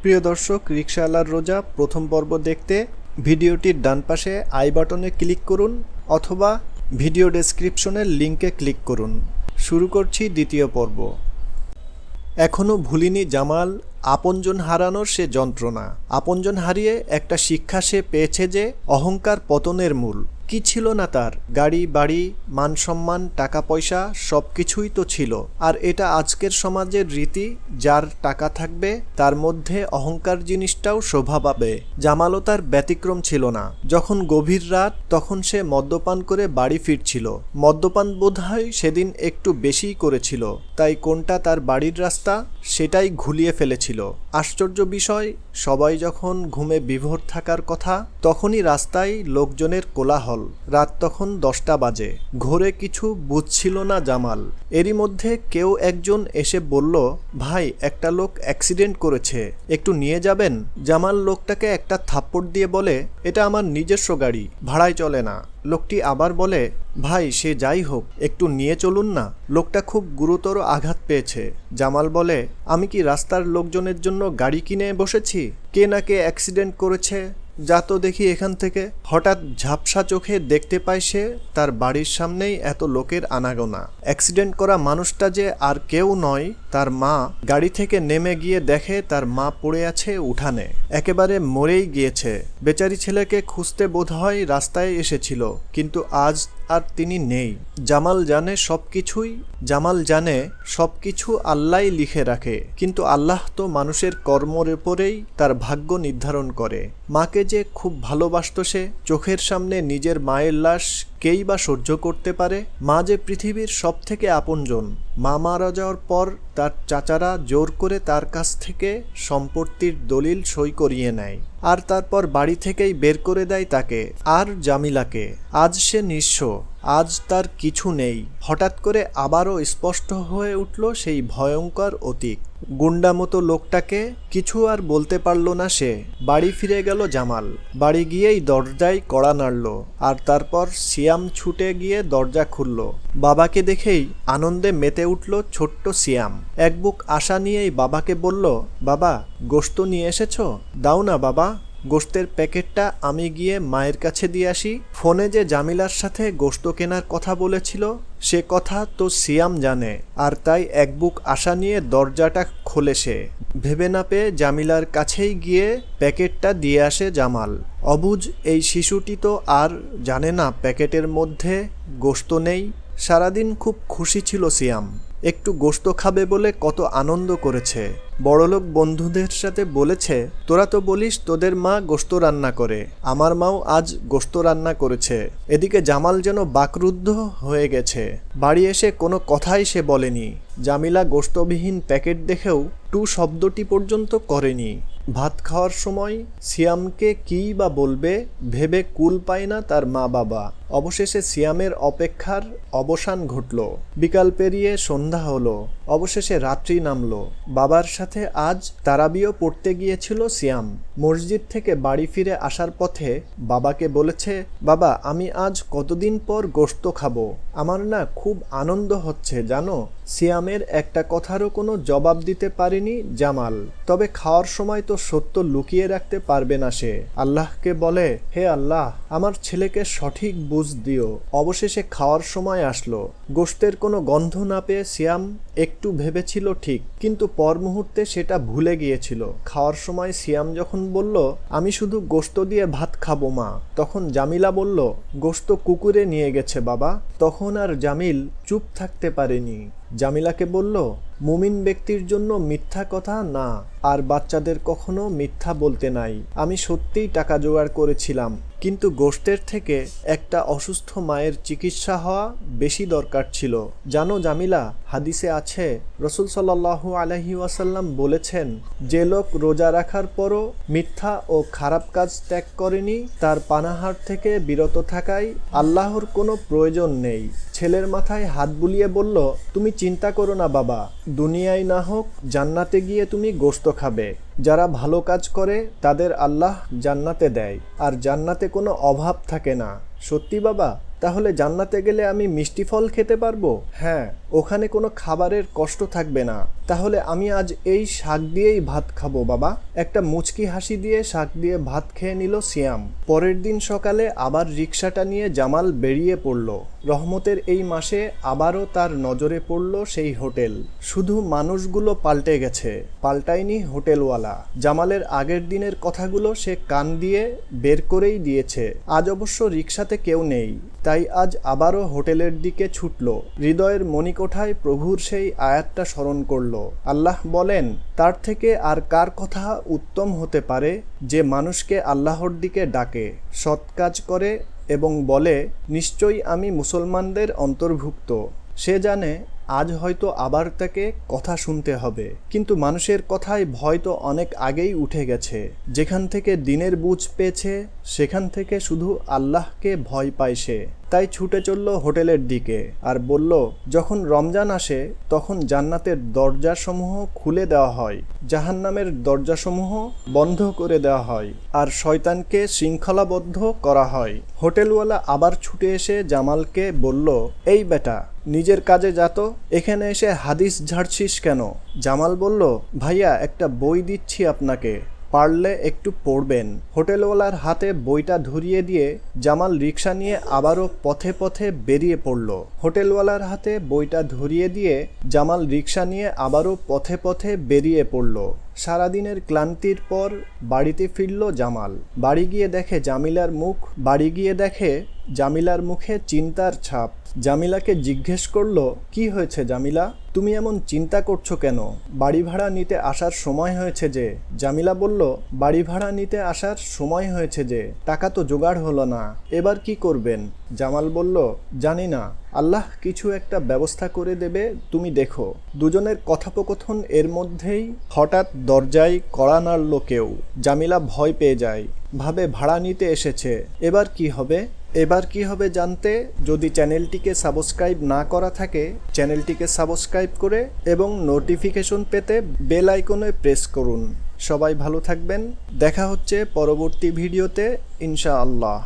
প্রিয় দর্শক, রিকশাওয়ালার রোজা প্রথম পর্ব দেখতে ভিডিওটির ডান পাশে আই বাটনে ক্লিক করুন অথবা ভিডিও ডেসক্রিপশনের লিঙ্কে ক্লিক করুন। শুরু করছি দ্বিতীয় পর্ব। এখনও ভুলিনি জামাল আপনজন হারানোর সে যন্ত্রণা। আপনজন হারিয়ে একটা শিক্ষা সে পেয়েছে যে অহংকার পতনের মূল। কি ছিল না তার? গাড়ি, বাড়ি, মান সম্মান, টাকা পয়সা সব কিছুই তো ছিল। আর এটা আজকের সমাজের রীতি, যার টাকা থাকবে তার মধ্যে অহংকার জিনিসটাও শোভা পাবে। জামালও তার ব্যতিক্রম ছিল না। যখন গভীর রাত, তখন সে মদ্যপান করে বাড়ি ফিরছিল। মদ্যপান বোধহয় সেদিন একটু বেশিই করেছিল, তাই কোনটা তার বাড়ির রাস্তা সেটাই ঘুলিয়ে ফেলেছিল। আশ্চর্য বিষয়, সবাই যখন ঘুমে বিভোর থাকার কথা, তখনই রাস্তায় লোকজনের কোলাহল। রাত তখন 10টা বাজে। ঘোরে কিছু বুঝছিল না জামাল। এরই মধ্যে কেউ একজন এসে বলল, ভাই, একটা লোক অ্যাক্সিডেন্ট করেছে, একটু নিয়ে যাবেন? জামাল লোকটাকে একটা থাপ্পড় দিয়ে বলে, এটা আমার নিজস্ব গাড়ি, ভাড়ায় চলে না। লোকটি আবার বলে, ভাই, সে যাই হোক, একটু নিয়ে চলুন না। লোকটা খুব গুরুতর আঘাত পেয়েছে। জামাল বলে, আমি কি রাস্তার লোকজনের জন্য গাড়ি কিনে বসেছি? কে না কে অ্যাক্সিডেন্ট করেছে, যা তো দেখি এখান থেকে। হঠাৎ ঝাপসা চোখে দেখতে পায় সে তার বাড়ির সামনেই এত লোকের আনাগোনা। অ্যাক্সিডেন্ট করা মানুষটা যে আর কেউ নয়, তার মা। গাড়ি থেকে নেমে গিয়ে দেখে তার মা পড়ে আছে উঠানে, একেবারে মরেই গিয়েছে। বেচারি ছেলেকে খুঁজতে বোধহয় রাস্তায় এসেছিল, কিন্তু আজ আর তিনি নেই। জামাল জানে সবকিছু আল্লাহই লিখে রাখে, কিন্তু আল্লাহ তো মানুষের কর্মের উপরেই তার ভাগ্য নির্ধারণ করে। মাকে যে খুব ভালোবাসত সে, চোখের সামনে নিজের মায়ের লাশ কেই বা সহ্য করতে পারে? মা যে পৃথিবীর সব থেকে আপনজন। মা মারা যাওয়ার পর তার চাচারা জোর করে তার কাছ থেকে সম্পত্তির দলিল সই করিয়ে নেয়, আর তারপর বাড়ি থেকেই বের করে দেয় তাকে আর জামিলাকে। আজ সে নিঃস্ব, আজ তার কিছু নেই। হঠাৎ করে আবারও স্পষ্ট হয়ে উঠল সেই ভয়ঙ্কর অতীত। গুন্ডা মতো লোকটাকে কিছু আর বলতে পারল না সে। বাড়ি ফিরে গেল জামাল। বাড়ি গিয়েই দরজায় কড়া নাড়ল, আর তারপর সিয়াম ছুটে গিয়ে দরজা খুলল। বাবাকে দেখেই আনন্দে মেতে উঠল ছোট্ট সিয়াম। এক বুক আশা নিয়েই বাবাকে বলল, বাবা, গোশত নিয়ে এসেছো? দাও না বাবা, গোশতের প্যাকেটটা আমি গিয়ে মায়ের কাছে দিয়ে আসি। ফোনে যে জামিলার সাথে গোশত কেনার কথা বলেছিল, সে কথা তো সিয়াম জানে, আর তাই এক বুক আশা নিয়ে দরজাটা খোলে সে। ভেবে না পেয়ে জামিলার কাছেই গিয়ে প্যাকেটটা দিয়ে আসে জামাল। অবুঝ এই শিশুটি তো আর জানে না প্যাকেটের মধ্যে গোশত নেই। সারাদিন খুব খুশি ছিল সিয়াম। একটু গোশত খাবে বলে কত আনন্দ করেছে। বড়লোক বন্ধুদের সাথে বলেছে, তোরা তো বলিস তোদের মা গোশত রান্না করে, আমার মাও আজ গোশত রান্না করেছে। এদিকে জামাল যেন বাকরুদ্ধ হয়ে গেছে। বাড়ি এসে কোনো কথাই সে বলেনি। জামিলা গোশতবিহীন প্যাকেট দেখেও টু শব্দটি পর্যন্ত করেনি। ভাত খাওয়ার সময় সিয়ামকে কী বা বলবে ভেবে কুল পায় না তার মা বাবা। অবশেষে সিয়ামের অপেক্ষার অবসান ঘটল। বিকাল পেরিয়ে সন্ধ্যা হলো। অবশেষে রাত্রি নামলো। বাবার সাথে আজ তারাবিও পড়তে গিয়েছিল সিয়াম। মসজিদ থেকে বাড়ি ফিরে আসার পথে বাবাকে বলেছে, বাবা, আমি আজ কতদিন পর গোশত খাবো। আমার না খুব আনন্দ হচ্ছে জানো। সিয়ামের একটা কথারও কোনো জবাব দিতে পারেনি জামাল। তবে খাওয়ার সময় তো সত্য লুকিয়ে রাখতে পারবে না সে। আল্লাহকে বলে, হে আল্লাহ, আমার ছেলেকে সঠিক বুঝ দিও। অবশেষে খাওয়ার সময় আসলো। গোশতের কোনো গন্ধ না পেয়ে সিয়াম একটু ভেবেছিল ঠিক, কিন্তু পর মুহূর্তে সেটা ভুলে গিয়েছিল। খাওয়ার সময় সিয়াম যখন বলল, আমি শুধু গোশত দিয়ে ভাত খাবো মা, তখন জামিলা বলল, গোশত কুকুরে নিয়ে গেছে বাবা। তখন আর জামিল চুপ থাকতে পারেনি। জামিলাকে বলল, মুমিন ব্যক্তির জন্য মিথ্যা কথা না, আর বাচ্চাদের কখনো মিথ্যা বলতে নাই। আমি সত্যিই টাকা জোগাড় করেছিলাম, কিন্তু গোশতের থেকে একটা অসুস্থ মায়ের চিকিৎসা হওয়া বেশি দরকার ছিল। জানো জামিলা, হাদিসে আছে রাসূল সাল্লাল্লাহু আলাইহি ওয়াসাল্লাম বলেছেন, যে লোক রোজা রাখার পরও মিথ্যা ও খারাপ কাজ ত্যাগ করেনি, তার পানাহার থেকে বিরত থাকায় আল্লাহর কোনো প্রয়োজন নেই। ছেলের মাথায় হাত বুলিয়ে বলল, তুমি চিন্তা করো না বাবা, দুনিয়ায় না হোক জান্নাতে গিয়ে তুমি গোশত খাবে। যারা ভালো কাজ করে তাদের আল্লাহ জান্নাতে দেয়, আর জান্নাতে কোনো অভাব থাকে না। সত্যি বাবা? তাহলে জান্নাতে গেলে আমি মিষ্টি ফল খেতে পারবো? হ্যাঁ, ওখানে কোনো খাবারের কষ্ট থাকবে না। তাহলে আমি আজ এই শাক দিয়েই ভাত খাবো বাবা। একটা মুচকি হাসি দিয়ে শাক দিয়ে ভাত খেয়ে নিল সিয়াম। পরের দিন সকালে আবার রিকশাটা নিয়ে জামাল বেরিয়ে পড়ল। রহমতের এই মাসে আবারও তার নজরে পড়ল সেই হোটেল। শুধু মানুষগুলো পাল্টে গেছে, পাল্টায়নি হোটেলওয়ালা। জামালের আগের দিনের কথাগুলো সে কান দিয়ে বের করেই দিয়েছে। আজ অবশ্য রিকশাতে কেউ নেই, তাই আজ আবারও হোটেলের দিকে ছুটল। হৃদয়ের মণিকোঠায় প্রভুর সেই আয়াতটা স্মরণ করল। আল্লাহ বলেন, তার থেকে আর কার কথা উত্তম হতে পারে যে মানুষকে আল্লাহর দিকে ডাকে, সৎ কাজ করে এবং বলে, নিশ্চয়ই আমি মুসলমানদের অন্তর্ভুক্ত। সে জানে আজ হয়তো আবার তাকে কথা শুনতে হবে, কিন্তু মানুষের কথায় ভয় তো অনেক আগেই উঠে গেছে। যেখান থেকে দিনের বুঝ পেয়েছে সেখান থেকে শুধু আল্লাহকে ভয় পায় সে। তাই ছুটে চলল হোটেলের দিকে আর বলল, যখন রমজান আসে তখন জান্নাতের দরজাসমূহ খুলে দেওয়া হয়, জাহান্নামের দরজাসমূহ বন্ধ করে দেওয়া হয়, আর শয়তানকে শৃঙ্খলাবদ্ধ করা হয়। হোটেলওয়ালা আবার ছুটে এসে জামালকে বলল, এই বেটা, নিজের কাজে যা তো, এখানে এসে হাদিস ঝাড়ছিস কেন? জামাল বলল, ভাইয়া একটা বই দিচ্ছি আপনাকে, পারলে একটু পড়বেন। হোটেলওয়ালার হাতে বইটা ধরিয়ে দিয়ে জামাল রিকশা নিয়ে আবারও পথে পথে বেরিয়ে পড়ল। হোটেলওয়ালার হাতে বইটা ধরিয়ে দিয়ে জামাল রিকশা নিয়ে আবারও পথে পথে বেরিয়ে পড়ল। সারাদিনের ক্লান্তির পর বাড়িতে ফিরল জামাল। বাড়ি গিয়ে দেখে জামিলার মুখে চিন্তার ছাপ। জামিলাকে জিজ্ঞেস করলো, কি হয়েছে জামিলা, তুমি এমন চিন্তা করছো কেন? বাড়ি ভাড়া নিতে আসার সময় হয়েছে যে। জামিলা বলল, বাড়ি ভাড়া নিতে আসার সময় হয়েছে যে, টাকা তো জোগাড় হলো না, এবার কি করবেন? জামাল বলল, জানি না, আল্লাহ কিছু একটা ব্যবস্থা করে দেবে, তুমি দেখো। দুজনের কথোপকথন এর মধ্যেই হঠাৎ দরজায় কড়া নাড়ল কেউ। জামিলা ভয় পেয়ে যায়, ভাবে ভাড়া নিতে এসেছে, এবার কি হবে জানতে যদি চ্যানেলটিকে সাবস্ক্রাইব না করা থাকে, চ্যানেলটিকে সাবস্ক্রাইব করে এবং নোটিফিকেশন পেতে বেল আইকনে প্রেস করুন। সবাই ভালো থাকবেন, দেখা হচ্ছে পরবর্তী ভিডিওতে ইনশাআল্লাহ।